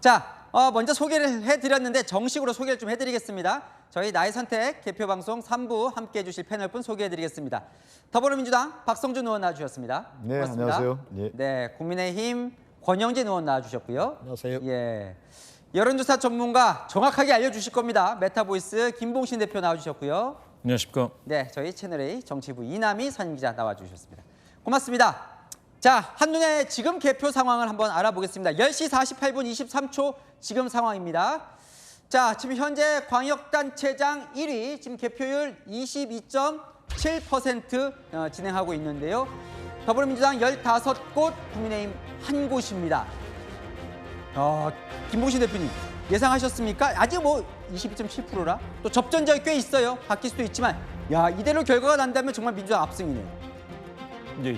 자, 먼저 소개를 해드렸는데 정식으로 소개를 좀 해드리겠습니다. 저희 나의 선택 개표방송 3부 함께해 주실 패널분 소개해드리겠습니다. 더불어민주당 박성준 의원 나와주셨습니다. 네, 고맙습니다. 안녕하세요. 예. 네, 국민의힘 권영진 의원 나와주셨고요. 안녕하세요. 예, 여론조사 전문가 정확하게 알려주실 겁니다. 메타보이스 김봉신 대표 나와주셨고요. 안녕하십니까. 네, 저희 채널A 정치부 이남희 선임기자 나와주셨습니다. 고맙습니다. 자, 한눈에 지금 개표 상황을 한번 알아보겠습니다. 10시 48분 23초 지금 상황입니다. 자, 지금 현재 광역단체장 1위, 지금 개표율 22.7% 진행하고 있는데요. 더불어민주당 15곳, 국민의힘 1곳입니다. 김봉신 대표님, 예상하셨습니까? 아직 뭐 22.7%라? 또 접전자가 꽤 있어요. 바뀔 수도 있지만, 야, 이대로 결과가 난다면 정말 민주당 압승이네요. 예.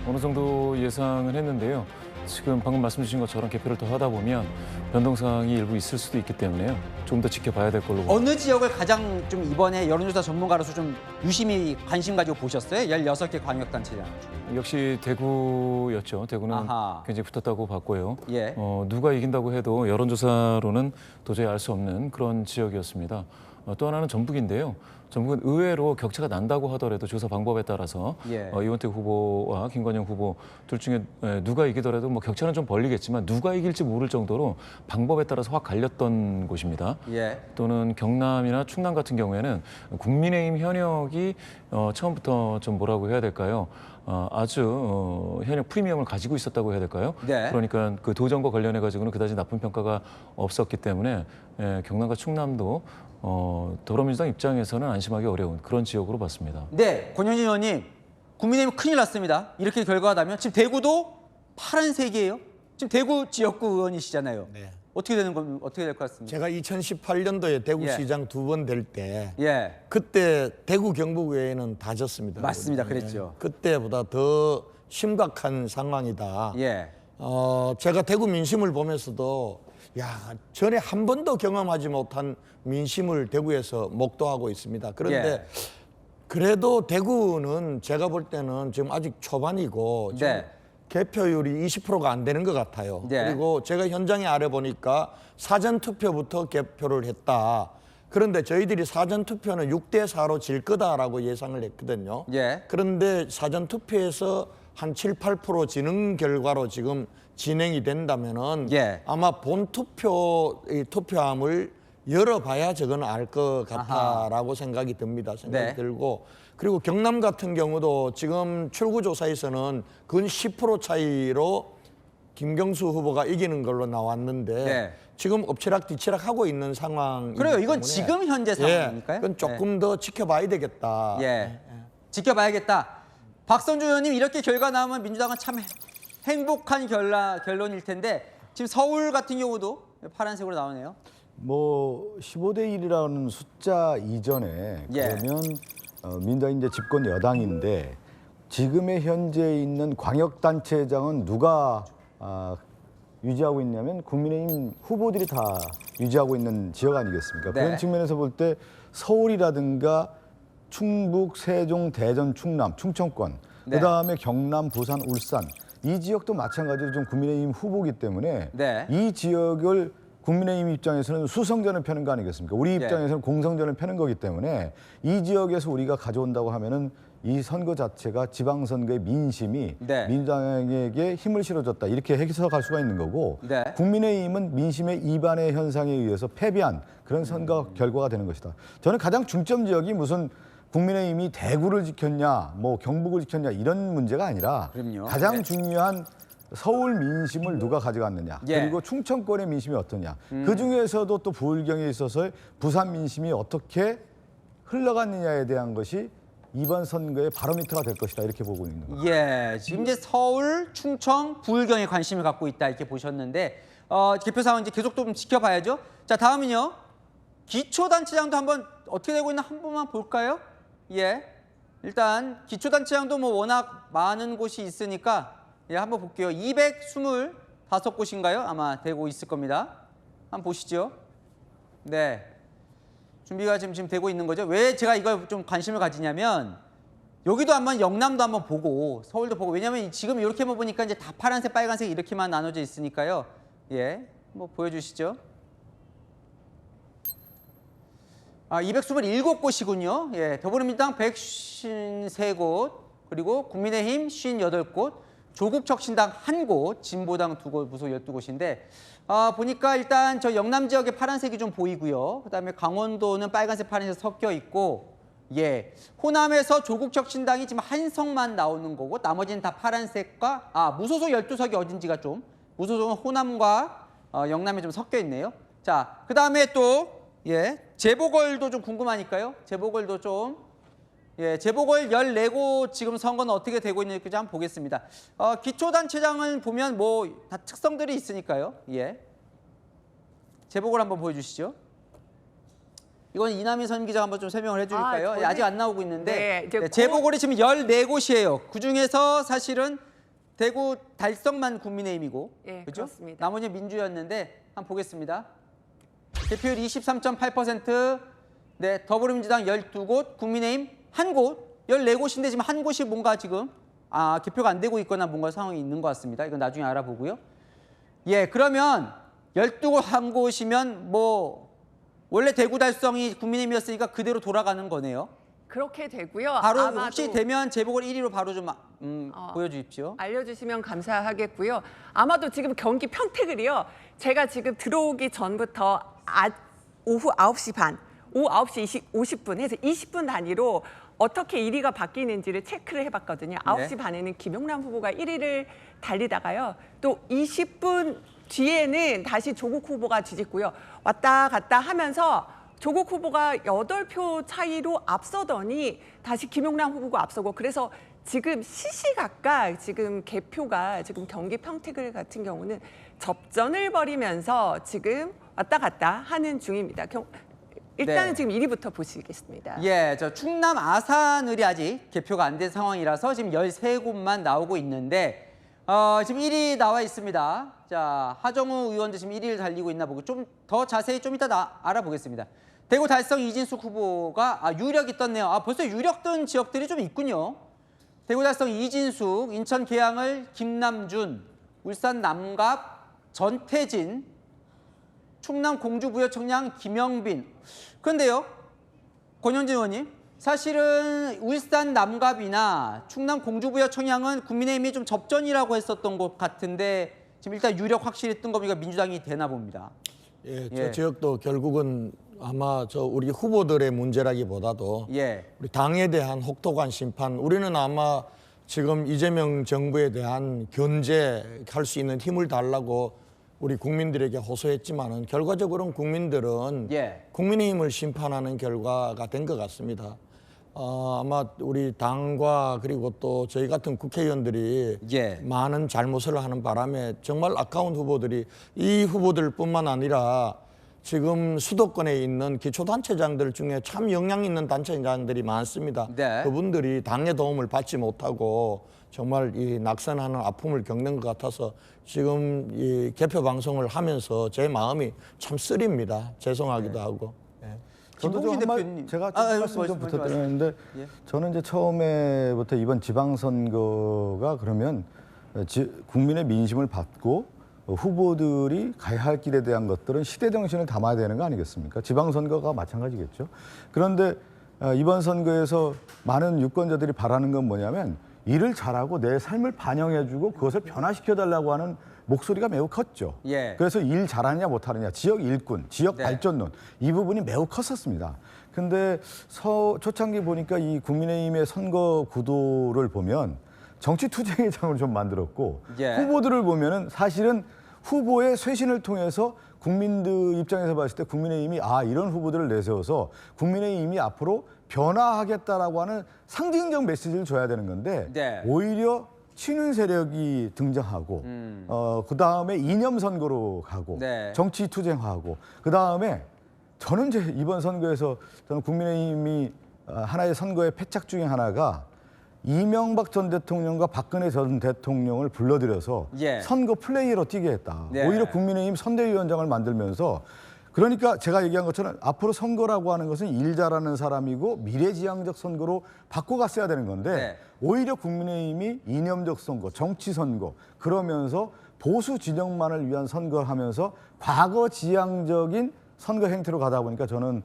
어느 정도 예상은 했는데요. 지금 방금 말씀 주신 것처럼 개표를 더 하다 보면 변동사항이 일부 있을 수도 있기 때문에요. 좀 더 지켜봐야 될 걸로 봅니다. 어느 지역을 가장 좀 이번에 여론조사 전문가로서 좀 유심히 관심 가지고 보셨어요? 16개 광역단체장. 역시 대구였죠. 대구는 아하. 굉장히 붙었다고 봤고요. 예. 누가 이긴다고 해도 여론조사로는 도저히 알 수 없는 그런 지역이었습니다. 또 하나는 전북인데요. 전북은 의외로 격차가 난다고 하더라도 조사 방법에 따라서 예. 이원택 후보와 김관영 후보 둘 중에 누가 이기더라도 뭐 격차는 좀 벌리겠지만 누가 이길지 모를 정도로 방법에 따라서 확 갈렸던 곳입니다. 예. 또는 경남이나 충남 같은 경우에는 국민의힘 현역이 처음부터 좀 뭐라고 해야 될까요? 아주 현역 프리미엄을 가지고 있었다고 해야 될까요? 네. 그러니까 그 도정과 관련해 가지고는 그다지 나쁜 평가가 없었기 때문에 경남과 충남도 더불어민주당 입장에서는 안심하기 어려운 그런 지역으로 봤습니다. 네, 권영진 의원님, 국민의힘 큰일 났습니다. 이렇게 결과가 나면 지금 대구도 파란색이에요. 지금 대구 지역구 의원이시잖아요. 네. 어떻게 되는 건 어떻게 될 것 같습니까? 제가 2018년도에 대구시장 예. 2번 될 때 예, 그때 대구 경북외에는 다 졌습니다. 맞습니다. 예. 그랬죠. 그때보다 더 심각한 상황이다. 예, 제가 대구 민심을 보면서도 전에 한 번도 경험하지 못한 민심을 대구에서 목도하고 있습니다. 그런데 예. 그래도 대구는 제가 볼 때는 지금 아직 초반이고 지금 네. 개표율이 20%가 안 되는 것 같아요. 네. 그리고 제가 현장에 알아보니까 사전투표부터 개표를 했다. 그런데 저희들이 사전투표는 6대4로 질 거다라고 예상을 했거든요. 예. 그런데 사전투표에서 한 7, 8% 지는 결과로 지금 진행이 된다면은 예. 아마 본투표 투표함을 열어봐야 저건 알 것 같다라고 생각이 듭니다. 생각이 네. 들고 그리고 경남 같은 경우도 지금 출구조사에서는 근 10% 차이로 김경수 후보가 이기는 걸로 나왔는데 네. 지금 엎치락뒤치락 하고 있는 상황이기 그래요. 이건 때문에 지금 현재 예, 상황이니까요. 그건 조금 더 지켜봐야 되겠다. 예, 지켜봐야겠다. 박성준 의원님, 이렇게 결과 나오면 민주당은 참 행복한 결론일 텐데 지금 서울 같은 경우도 파란색으로 나오네요. 뭐 15대 1이라는 숫자 이전에 예. 그러면 민주당이 이제 집권 여당인데 지금의 현재 있는 광역단체장은 누가 유지하고 있냐면 국민의힘 후보들이 다 유지하고 있는 지역 아니겠습니까? 네. 그런 측면에서 볼 때 서울이라든가 충북, 세종, 대전, 충남, 충청권, 네. 그다음에 경남, 부산, 울산 이 지역도 마찬가지로 좀 국민의힘 후보기 때문에 네. 이 지역을 국민의힘 입장에서는 수성전을 펴는 거 아니겠습니까? 우리 입장에서는 공성전을 펴는 거기 때문에 이 지역에서 우리가 가져온다고 하면은 이 선거 자체가 지방선거의 민심이 네. 민주당에게 힘을 실어줬다 이렇게 해석할 수가 있는 거고 네. 국민의힘은 민심의 이반의 현상에 의해서 패배한 그런 선거 결과가 되는 것이다. 저는 가장 중점 지역이 무슨 국민의힘이 대구를 지켰냐, 뭐 경북을 지켰냐 이런 문제가 아니라 그럼요. 가장 네. 중요한 서울 민심을 누가 가져갔느냐, 예. 그리고 충청권의 민심이 어떠냐, 그 중에서도 또 부울경에 있어서 부산 민심이 어떻게 흘러갔느냐에 대한 것이 이번 선거의 바로미터가 될 것이다 이렇게 보고 있는 겁니다. 예, 지금 이제 서울, 충청, 부울경에 관심을 갖고 있다 이렇게 보셨는데 개표 상황 이제 계속 좀 지켜봐야죠. 자, 다음은요. 기초단체장도 한번 어떻게 되고 있나 한 번만 볼까요? 예, 일단 기초단체장도 뭐 워낙 많은 곳이 있으니까 예, 한번 볼게요. 225곳인가요? 아마 되고 있을 겁니다. 한번 보시죠. 네, 준비가 지금 되고 있는 거죠. 왜 제가 이걸 좀 관심을 가지냐면 여기도 한번 영남도 한번 보고 서울도 보고 왜냐하면 지금 이렇게만 보니까 이제 다 파란색, 빨간색 이렇게만 나눠져 있으니까요. 예, 뭐 보여주시죠. 227곳이군요. 예, 더불어민주당 153곳, 그리고 국민의힘 58곳, 조국혁신당 1곳, 진보당 2곳, 무소 12곳인데 보니까 일단 저 영남 지역에 파란색이 좀 보이고요. 그다음에 강원도는 빨간색, 파란색 섞여 있고, 예, 호남에서 조국혁신당이 지금 한 석만 나오는 거고 나머지는 다 파란색과 무소속 12석이 어딘지가 좀 무소속은 호남과 영남에 좀 섞여 있네요. 자, 그다음에 또 재보궐도 좀 궁금하니까요. 재보궐도 좀 재보궐 14곳 지금 선거는 어떻게 되고 있는지 한번 보겠습니다. 기초단체장을 보면 뭐 다 특성들이 있으니까요. 재보궐 한번 보여주시죠. 이건 이남희 선 기자가 한번 좀 설명을 해주실까요? 아직 안 나오고 있는데 재보궐이 지금 14곳이에요. 그중에서 사실은 대구 달성만 국민의힘이고, 그죠? 그렇습니다. 나머지 민주였는데 한번 보겠습니다. 대표율 23.8%, 더불어민주당 12곳, 국민의힘 1곳, 14곳인데 지금 한 곳이 뭔가 지금 개표가 안 되고 있거나 뭔가 상황이 있는 것 같습니다. 이건 나중에 알아보고요. 그러면 12곳 한 곳이면 뭐 원래 대구 달성이 국민의힘이었으니까 그대로 돌아가는 거네요. 그렇게 되고요. 바로 아마도 혹시 되면 재보궐 1위로 바로 좀 보여주십시오. 알려주시면 감사하겠고요. 아마도 지금 경기 평택을요. 제가 지금 들어오기 전부터 오후 9시 반, 오후 9시 50분 해서 20분 단위로 어떻게 1위가 바뀌는지를 체크를 해봤거든요. 9시 반에는 김용남 후보가 1위를 달리다가요. 또 20분 뒤에는 다시 조국 후보가 뒤집고요. 왔다 갔다 하면서 조국 후보가 8표 차이로 앞서더니 다시 김용남 후보가 앞서고, 그래서 지금 시시각각 지금 개표가 지금 경기 평택을 같은 경우는 접전을 벌이면서 지금 왔다 갔다 하는 중입니다. 일단은 지금 1위부터 보시겠습니다. 저 충남 아산을이 아직 개표가 안 된 상황이라서 지금 13곳만 나오고 있는데 지금 1위 나와 있습니다. 자, 하정우 의원도 지금 1위를 달리고 있나 보고 좀 더 자세히 좀 이따 알아보겠습니다. 대구 달성 이진숙 후보가 유력이 떴네요. 벌써 유력 뜬 지역들이 좀 있군요. 대구 달성 이진숙, 인천 계양을 김남준, 울산 남갑 전태진, 충남 공주부여청장 김영빈. 그런데요, 권영진 의원님, 사실은 울산 남갑이나 충남 공주부여청장은 국민의힘이 좀 접전이라고 했었던 것 같은데 지금 일단 유력 확실히 뜬 겁니까? 민주당이 되나 봅니다. 저 지역도 결국은 아마 우리 후보들의 문제라기보다도 우리 당에 대한 혹독한 심판, 우리는 아마 지금 이재명 정부에 대한 견제할 수 있는 힘을 달라고 우리 국민들에게 호소했지만은 결과적으로는 국민들은 국민의힘을 심판하는 결과가 된 것 같습니다. 아마 우리 당과 그리고 또 저희 같은 국회의원들이 많은 잘못을 하는 바람에 정말 아까운 후보들이, 이 후보들뿐만 아니라 지금 수도권에 있는 기초단체장들 중에 참 영향 있는 단체장들이 많습니다. 그분들이 당의 도움을 받지 못하고 정말 이 낙선하는 아픔을 겪는 것 같아서 지금 이 개표 방송을 하면서 제 마음이 참 쓰립니다. 죄송하기도 하고. 저도 좀 대표님. 제가 좀 말씀 좀 부탁드리는데 저는 이제 처음에부터 이번 지방선거가 그러면 국민의 민심을 받고 후보들이 가야 할 길에 대한 것들은 시대 정신을 담아야 되는 거 아니겠습니까? 지방선거가 마찬가지겠죠. 그런데 이번 선거에서 많은 유권자들이 바라는 건 뭐냐면 일을 잘하고 내 삶을 반영해주고 그것을 변화시켜달라고 하는 목소리가 매우 컸죠. 그래서 일 잘하느냐 못하느냐, 지역 일꾼, 지역 발전론, 이 부분이 매우 컸었습니다. 근데 초창기 보니까 이 국민의힘의 선거 구도를 보면 정치 투쟁의 장을 좀 만들었고 후보들을 보면은 사실은 후보의 쇄신을 통해서 국민들 입장에서 봤을 때 국민의힘이 이런 후보들을 내세워서 국민의힘이 앞으로 변화하겠다라고 하는 상징적 메시지를 줘야 되는 건데 오히려 친윤 세력이 등장하고 그 다음에 이념 선거로 가고 정치 투쟁하고 그 다음에 저는 이제 이번 선거에서 저는 국민의힘이 하나의 선거의 패착 중에 하나가 이명박 전 대통령과 박근혜 전 대통령을 불러들여서 선거 플레이로 뛰게 했다. 오히려 국민의힘 선대위원장을 만들면서, 그러니까 제가 얘기한 것처럼 앞으로 선거라고 하는 것은 일 잘하는 사람이고 미래지향적 선거로 바꿔갔어야 되는 건데 오히려 국민의힘이 이념적 선거, 정치 선거 그러면서 보수 진영만을 위한 선거를 하면서 과거 지향적인 선거 행태로 가다 보니까 저는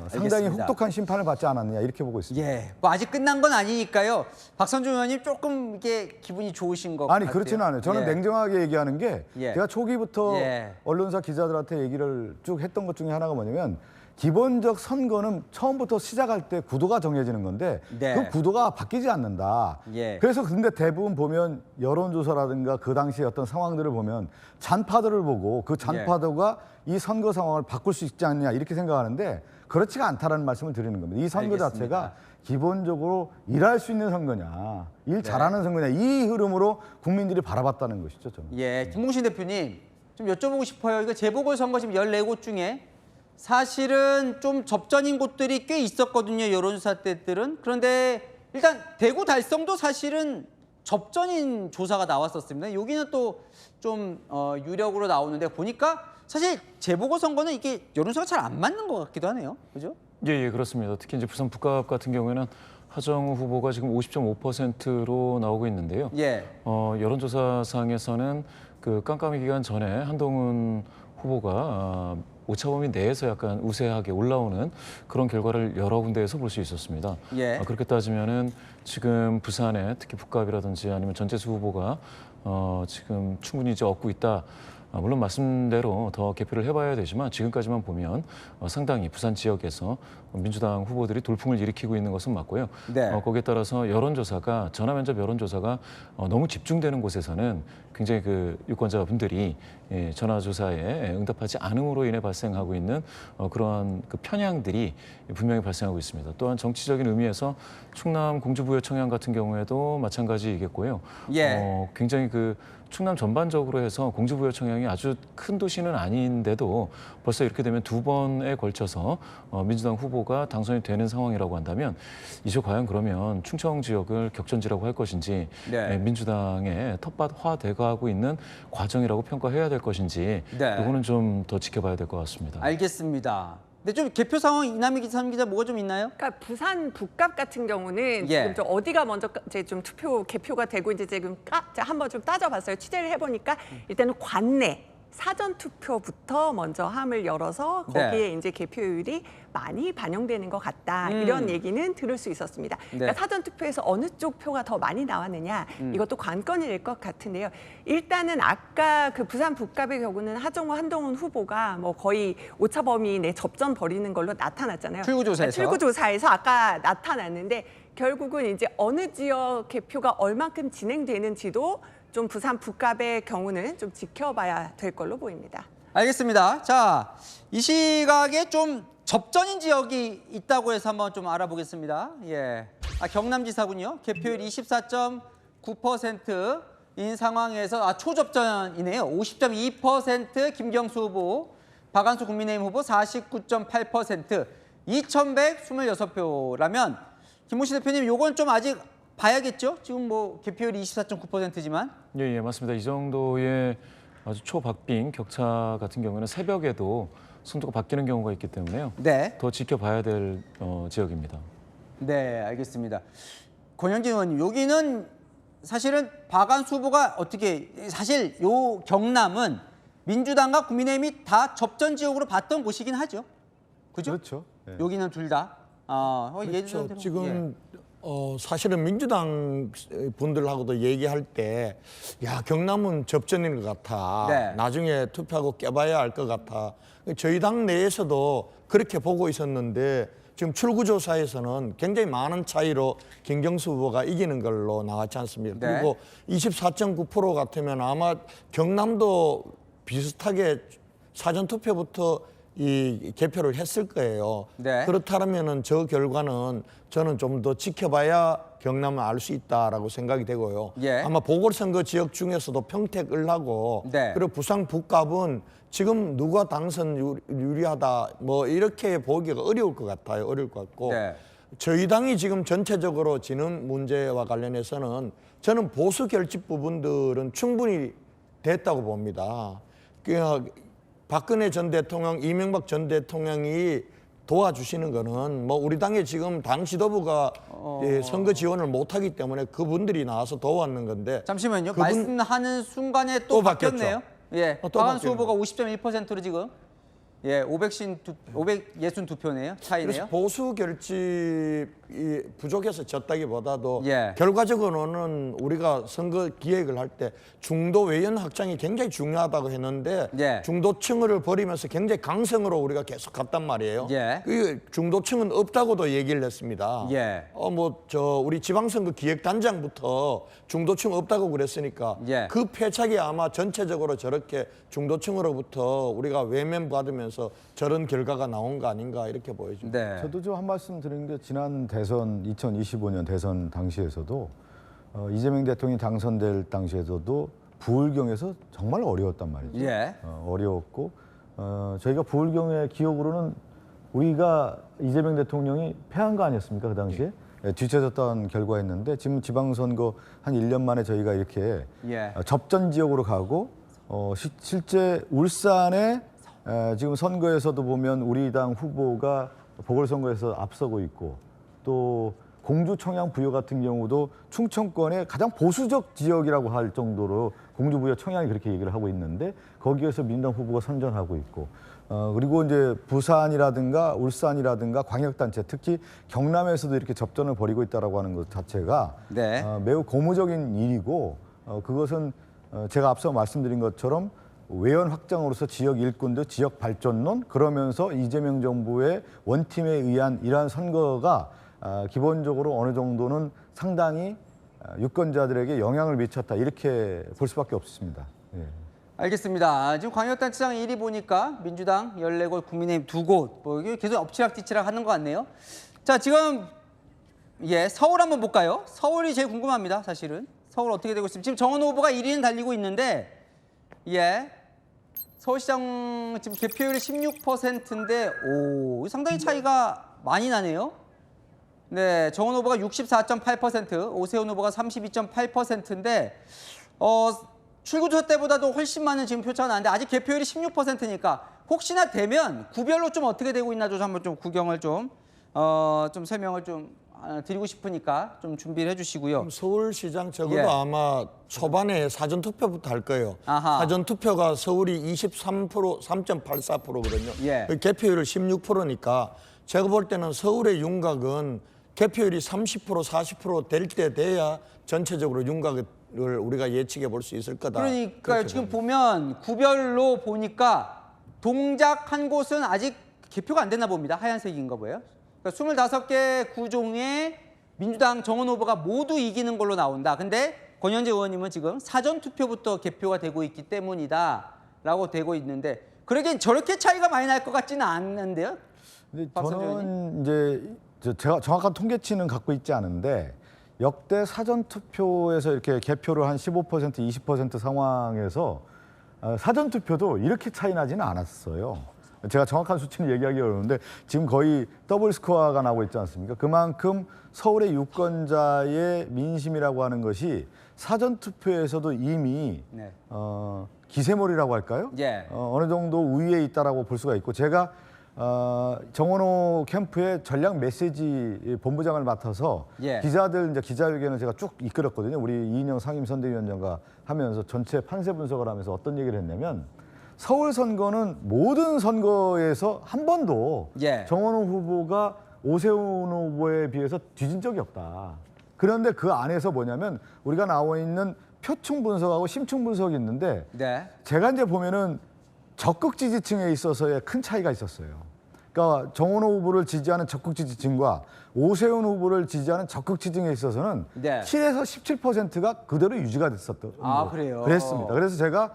상당히 알겠습니다. 혹독한 심판을 받지 않았느냐 이렇게 보고 있습니다. 예, 뭐 아직 끝난 건 아니니까요. 박선준 의원님 조금 이게 기분이 좋으신 것 아니 같아요. 그렇지는 않아요. 저는 예. 냉정하게 얘기하는 게 예. 제가 초기부터 예. 언론사 기자들한테 얘기를 쭉 했던 것 중에 하나가 뭐냐면 기본적 선거는 처음부터 시작할 때 구도가 정해지는 건데 네. 그 구도가 바뀌지 않는다. 예. 그래서 근데 대부분 보면 여론조사라든가 그 당시의 어떤 상황들을 보면 잔파도를 보고 그 잔파도가 이 선거 상황을 바꿀 수 있지 않느냐 이렇게 생각하는데 그렇지가 않다라는 말씀을 드리는 겁니다. 이 선거 알겠습니다. 자체가 기본적으로 일할 수 있는 선거냐, 일 네. 잘하는 선거냐 이 흐름으로 국민들이 바라봤다는 것이죠. 저는. 예, 김봉신 대표님 좀 여쭤보고 싶어요. 이거 재보궐선거 지금 14곳 중에 사실은 좀 접전인 곳들이 꽤 있었거든요. 여론조사 때들은. 그런데 일단 대구 달성도 사실은 접전인 조사가 나왔었습니다. 여기는 또 좀 유력으로 나오는데 보니까 사실 재보궐선거는 이게 여론조사가 잘 안 맞는 것 같기도 하네요. 그죠? 예, 그렇습니다. 특히 이제 부산 북갑 같은 경우에는 하정우 후보가 지금 50.5%로 나오고 있는데요. 예. 여론조사상에서는 그 깜깜이 기간 전에 한동훈 후보가 오차범위 내에서 약간 우세하게 올라오는 그런 결과를 여러 군데에서 볼 수 있었습니다. 예. 그렇게 따지면은 지금 부산에 특히 북갑이라든지 아니면 전재수 후보가 지금 충분히 이제 얻고 있다. 물론 말씀대로 더 개표를 해봐야 되지만 지금까지만 보면 상당히 부산 지역에서 민주당 후보들이 돌풍을 일으키고 있는 것은 맞고요. 네. 거기에 따라서 여론조사가 전화면접 여론조사가 너무 집중되는 곳에서는 굉장히 그 유권자분들이 전화조사에 응답하지 않음으로 인해 발생하고 있는 그러한 그 편향들이 분명히 발생하고 있습니다. 또한 정치적인 의미에서 충남 공주부여 청양 같은 경우에도 마찬가지이겠고요. 예. 굉장히 그 충남 전반적으로 해서 공주부여 청양이 아주 큰 도시는 아닌데도 벌써 이렇게 되면 두 번에 걸쳐서 민주당 후보가 당선이 되는 상황이라고 한다면 이제 과연 그러면 충청 지역을 격전지라고 할 것인지 네. 민주당의 텃밭화돼가고 있는 과정이라고 평가해야 될 것인지 네. 이거는 좀 더 지켜봐야 될 것 같습니다. 알겠습니다. 근데 좀 개표 상황 이남희 기자 뭐가 좀 있나요? 그러니까 부산 북갑 같은 경우는 예. 지금 좀 어디가 먼저 이제 좀 개표가 되고 이제 지금 한번 좀 따져봤어요. 취재를 해보니까 일단은 관내 사전 투표부터 먼저 함을 열어서 거기에 네. 이제 개표율이 많이 반영되는 것 같다. 이런 얘기는 들을 수 있었습니다. 네. 그러니까 사전 투표에서 어느 쪽 표가 더 많이 나왔느냐 이것도 관건이 될 것 같은데요. 일단은 아까 그 부산 북갑의 경우는 하정우 한동훈 후보가 뭐 거의 오차 범위 내 접전 벌이는 걸로 나타났잖아요. 출구조사에서. 출구조사에서 아까 나타났는데 결국은 이제 어느 지역 개표가 얼만큼 진행되는지도 좀 부산 북갑의 경우는 좀 지켜봐야 될 걸로 보입니다. 알겠습니다. 자, 이 시각에 좀 접전인 지역이 있다고 해서 한번 좀 알아보겠습니다. 예. 경남지사군요. 개표율 24.9%인 상황에서 초접전이네요. 50.2% 김경수 후보, 박안수 국민의힘 후보 49.8%, 2,126표라면 김모신 대표님 요건 좀 아직 봐야겠죠? 지금 뭐 개표율이 24.9%지만. 예, 맞습니다. 이 정도의 아주 초박빙 격차 같은 경우는 새벽에도 선두가 바뀌는 경우가 있기 때문에요. 네. 더 지켜봐야 될 지역입니다. 네, 알겠습니다. 권영진 의원님, 여기는 사실은 박안수 후보가 어떻게 사실 요 경남은 민주당과 국민의힘이 다 접전 지역으로 봤던 곳이긴 하죠. 그죠? 그렇죠. 네. 여기는 둘 다. 그렇죠. 지금 사실은 민주당 분들하고도 얘기할 때, 야, 경남은 접전인 것 같아. 네. 나중에 투표하고 깨봐야 알 것 같아. 저희 당 내에서도 그렇게 보고 있었는데 지금 출구조사에서는 굉장히 많은 차이로 김경수 후보가 이기는 걸로 나왔지 않습니까? 네. 그리고 24.9% 같으면 아마 경남도 비슷하게 사전투표부터 이 개표를 했을 거예요. 네. 그렇다면은 저 결과는 저는 좀 더 지켜봐야 경남을 알 수 있다라고 생각이 되고요. 예. 아마 보궐선거 지역 중에서도 평택 을하고 네. 그리고 부산 북갑은 지금 누가 당선 유리하다 뭐 이렇게 보기가 어려울 것 같아요. 어려울 것 같고 네. 저희 당이 지금 전체적으로 지는 문제와 관련해서는 저는 보수 결집 부분들은 충분히 됐다고 봅니다. 박근혜 전 대통령, 이명박 전 대통령이 도와주시는 거는 뭐 우리 당의 지금 당 지도부가 예, 선거 지원을 못하기 때문에 그분들이 나와서 도왔는 건데 잠시만요. 그분- 말씀하는 순간에 또 또 바뀌었죠. 바뀌었네요. 예, 또 박한수 바뀌는 후보가 50.1%로 지금 562표네요. 차이네요. 그래서 보수 결집이 부족해서 졌다기보다도 예. 결과적으로는 우리가 선거 기획을 할 때 중도 외연 확장이 굉장히 중요하다고 했는데 예. 중도층을 버리면서 굉장히 강성으로 우리가 계속 갔단 말이에요. 예. 그 중도층은 없다고도 얘기를 했습니다. 예. 우리 지방선거 기획단장부터 중도층 없다고 그랬으니까 예. 그 패착이 아마 전체적으로 저렇게 중도층으로부터 우리가 외면받으면서 저런 결과가 나온 거 아닌가 이렇게 보여집니다. 네. 저도 좀 한 말씀 드린 게 지난 대선 2025년 대선 당시에서도 이재명 대통령이 당선될 당시에서도 부울경에서 정말 어려웠단 말이죠. 예. 어려웠고 저희가 부울경의 기억으로는 우리가 이재명 대통령이 패한 거 아니었습니까 그 당시에? 예, 뒤쳐졌던 결과였는데 지금 지방선거 한 1년 만에 저희가 이렇게 예. 접전 지역으로 가고 실제 울산에 지금 선거에서도 보면 우리 당 후보가 보궐선거에서 앞서고 있고 또 공주 청양 부여 같은 경우도 충청권의 가장 보수적 지역이라고 할 정도로 공주 부여 청양이 그렇게 얘기를 하고 있는데 거기에서 민당 후보가 선전하고 있고 그리고 이제 부산이라든가 울산이라든가 광역단체 특히 경남에서도 이렇게 접전을 벌이고 있다라고 하는 것 자체가 네. 매우 고무적인 일이고 그것은 제가 앞서 말씀드린 것처럼 외연 확장으로서 지역 일꾼들 지역 발전론 그러면서 이재명 정부의 원팀에 의한 이러한 선거가 기본적으로 어느 정도는 상당히 유권자들에게 영향을 미쳤다 이렇게 볼 수밖에 없습니다. 예. 알겠습니다. 지금 광역단체장 1위 보니까 민주당 14곳, 국민의힘 2곳, 뭐 이게 계속 엎치락뒤치락 하는 것 같네요. 자, 지금 서울 한번 볼까요? 서울이 제일 궁금합니다, 사실은. 서울 어떻게 되고 있습니까? 지금 정원 후보가 1위는 달리고 있는데, 서울시장 지금 개표율이 16%인데, 상당히 차이가 많이 나네요. 네, 정원 후보가 64.8%, 오세훈 후보가 32.8%인데, 출구조 때보다도 훨씬 많은 지금 표차가 나는데 아직 개표율이 16%니까 혹시나 되면 구별로 좀 어떻게 되고 있나 좀 한번 좀 구경을 좀 설명을 좀 드리고 싶으니까 좀 준비를 해주시고요. 그럼 서울시장 적어도 예. 아마 초반에 사전투표부터 할 거예요. 아하. 사전투표가 서울이 23%, 3.84%거든요. 예. 개표율이 16%니까 제가 볼 때는 서울의 윤곽은 개표율이 30%, 40% 될 때 돼야 전체적으로 윤곽을 우리가 예측해 볼 수 있을 거다. 그러니까 그렇게 지금 봅니다. 보면 구별로 보니까 동작한 곳은 아직 개표가 안 됐나 봅니다. 하얀색인 거 보여요. 그러니까 25개 구종에 민주당 정원 후보가 모두 이기는 걸로 나온다. 근데 권현재 의원님은 지금 사전투표부터 개표가 되고 있기 때문이다라고 되고 있는데 그러기엔 저렇게 차이가 많이 날 것 같지는 않는데요. 근데 박선재 저는 이제 제가 정확한 통계치는 갖고 있지 않은데 역대 사전투표에서 이렇게 개표를 한 15%, 20% 상황에서 사전투표도 이렇게 차이 나지는 않았어요. 제가 정확한 수치는 얘기하기 어려운데 지금 거의 더블 스코어가 나고 있지 않습니까? 그만큼 서울의 유권자의 민심이라고 하는 것이 사전투표에서도 이미 네. 기세몰이라고 할까요? 예. 어느 정도 우위에 있다라고 볼 수가 있고 제가 정원호 캠프의 전략 메시지 본부장을 맡아서 예. 기자들 이제 기자회견을 제가 쭉 이끌었거든요. 우리 이인영 상임선대위원장과 하면서 전체 판세 분석을 하면서 어떤 얘기를 했냐면 서울 선거는 모든 선거에서 한 번도 예. 정원호 후보가 오세훈 후보에 비해서 뒤진 적이 없다. 그런데 그 안에서 뭐냐면 우리가 나와 있는 표층 분석하고 심층 분석이 있는데 네. 제가 이제 보면은 적극 지지층에 있어서의 큰 차이가 있었어요. 그러니까 정원호 후보를 지지하는 적극 지지층과 오세훈 후보를 지지하는 적극 지지층에 있어서는 네. 7에서 17%가 그대로 유지가 됐었던 그래요? 그랬습니다. 그래서 제가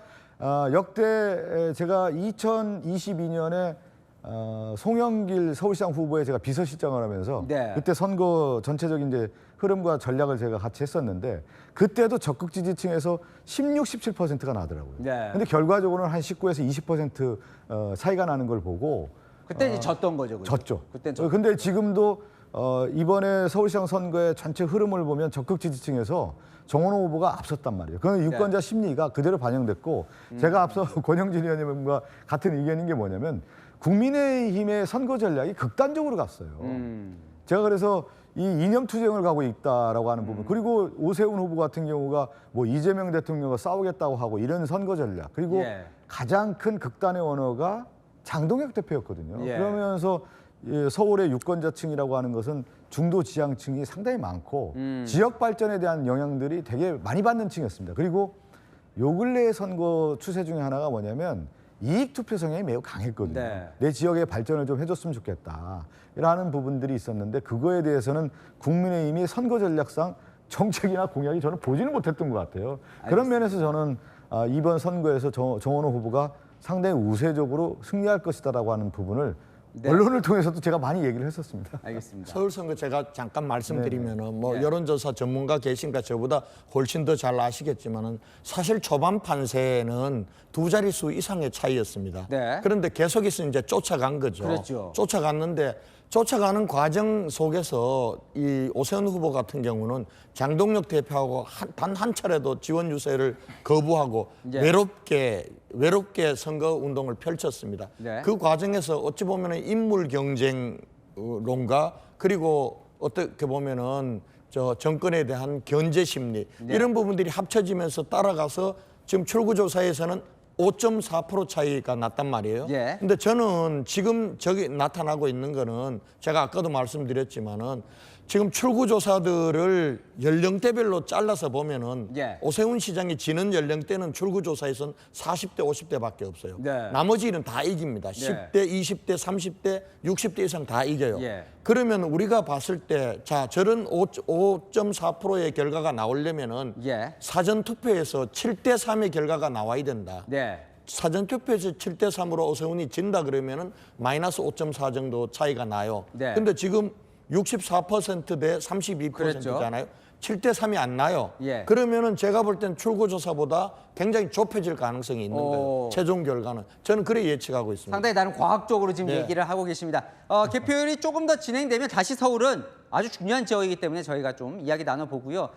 역대 제가 2022년에 송영길 서울시장 후보에 제가 비서실장을 하면서 네. 그때 선거 전체적인 이제 흐름과 전략을 제가 같이 했었는데 그때도 적극 지지층에서 16, 17%가 나더라고요. 네. 근데 결과적으로는 한 19에서 20% 차이가 나는 걸 보고 그때 이제 졌던 거죠. 그죠? 졌죠. 그때 졌죠. 근데 지금도 이번에 서울시장 선거의 전체 흐름을 보면 적극 지지층에서 정원호 후보가 앞섰단 말이에요. 그건 유권자 심리가 그대로 반영됐고 제가 앞서 권영진 의원님과 같은 의견인 게 뭐냐면 국민의힘의 선거 전략이 극단적으로 갔어요. 제가 그래서 이 이념 투쟁을 가고 있다라고 하는 부분, 그리고 오세훈 후보 같은 경우가 뭐 이재명 대통령과 싸우겠다고 하고 이런 선거 전략, 그리고 가장 큰 극단의 언어가 장동혁 대표였거든요. 그러면서 서울의 유권자층이라고 하는 것은 중도 지향층이 상당히 많고 지역 발전에 대한 영향들이 되게 많이 받는 층이었습니다. 그리고 요 근래의 선거 추세 중에 하나가 뭐냐면 이익 투표 성향이 매우 강했거든요. 내 지역의 발전을 좀 해줬으면 좋겠다라는 부분들이 있었는데 그거에 대해서는 국민의힘이 선거 전략상 정책이나 공약이 저는 보지는 못했던 것 같아요. 그런 면에서 저는 이번 선거에서 정원호 후보가 상당히 우세적으로 승리할 것이다라고 하는 부분을 언론을 통해서도 제가 많이 얘기를 했었습니다. 알겠습니다. 서울 선거 제가 잠깐 말씀드리면은 뭐 여론조사 전문가 계신가 저보다 훨씬 더 잘 아시겠지만은 사실 초반 판세는 두 자릿수 이상의 차이였습니다. 그런데 계속해서 이제 쫓아간 거죠. 그랬죠. 쫓아갔는데 쫓아가는 과정 속에서 이 오세훈 후보 같은 경우는 장동혁 대표하고 단 한 차례도 지원 유세를 거부하고 외롭게 선거 운동을 펼쳤습니다. 그 과정에서 어찌 보면은 인물 경쟁론가 그리고 어떻게 보면은 저 정권에 대한 견제 심리 이런 부분들이 합쳐지면서 따라가서 지금 출구조사에서는 5.4% 차이가 났단 말이에요. 근데 저는 지금 저기 나타나고 있는 거는 제가 아까도 말씀드렸지만은 지금 출구조사들을 연령대별로 잘라서 보면은 오세훈 시장이 지는 연령대는 출구조사에서는 40대, 50대밖에 없어요. 나머지는 다 이깁니다. 10대, 20대, 30대, 60대 이상 다 이겨요. 그러면 우리가 봤을 때 자, 저런 5.4%의 결과가 나오려면은 사전투표에서 7대 3의 결과가 나와야 된다. 사전투표에서 7대 3으로 오세훈이 진다 그러면은 마이너스 5.4 정도 차이가 나요. 근데 지금 64% 대 32%잖아요. 7대 3이 안 나요. 그러면은 제가 볼 땐 출구조사보다 굉장히 좁혀질 가능성이 있는 거예요. 최종 결과는. 저는 그래 예측하고 있습니다. 상당히 나름 과학적으로 지금 얘기를 하고 계십니다. 개표율이 조금 더 진행되면 다시 서울은 아주 중요한 지역이기 때문에 저희가 좀 이야기 나눠보고요.